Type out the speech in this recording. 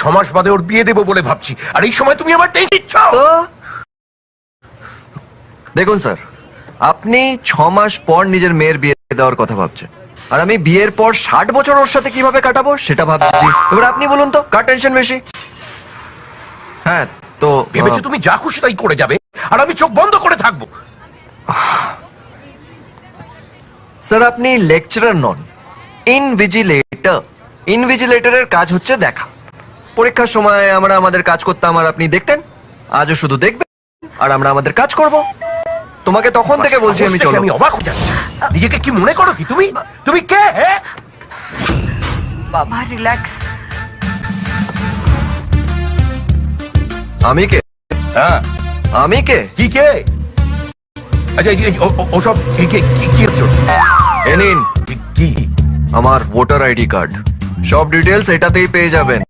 6 মাস বাদে ওর বিয়ে দেবো বলে ভাবছি, আর এই সময় তুমি আমার টেনশন দিচ্ছ। তো দেখুন স্যার, আপনি 6 মাস পর নিজের মেয়ের বিয়ে দেওয়ার কথা ভাবছেন, আর আমি বিয়ের পর 60 বছর ওর সাথে কিভাবে কাটাবো সেটা ভাবছি। এবার আপনি বলুন তো, কার টেনশন বেশি? হ্যাঁ, তো ভেবেছো তুমি যা খুশি তাই করে যাবে, আর আমি চোখ বন্ধ করে থাকবো? স্যার, আপনি লেকচারার নন, ইনভিজিলেটর। ইনভিজিলেটরের কাজ হচ্ছে দেখা। পরীক্ষার সময় আমরা আমাদের কাজ করতাম আর আপনি দেখতেন, আজও শুধু দেখবেন আর আমরা আমাদের কাজ করব। তোমাকে তখন থেকে বলছি আমি সাহস দেখে চলো। আমি অবাক হয়ে যাচ্ছি। নিজেকে কি মনে করো কি তুমি? তুমি কে? হ্যাঁ, বাবা রিল্যাক্স। আমি কে? হ্যাঁ, আমি কে? কি কে? আচ্ছা, ওসব কি কে কি কি হচ্ছে? এ নিন কি? আমার ভোটার আইডি কার্ড, সব ডিটেলস এটাতেই পেয়ে যাবেন।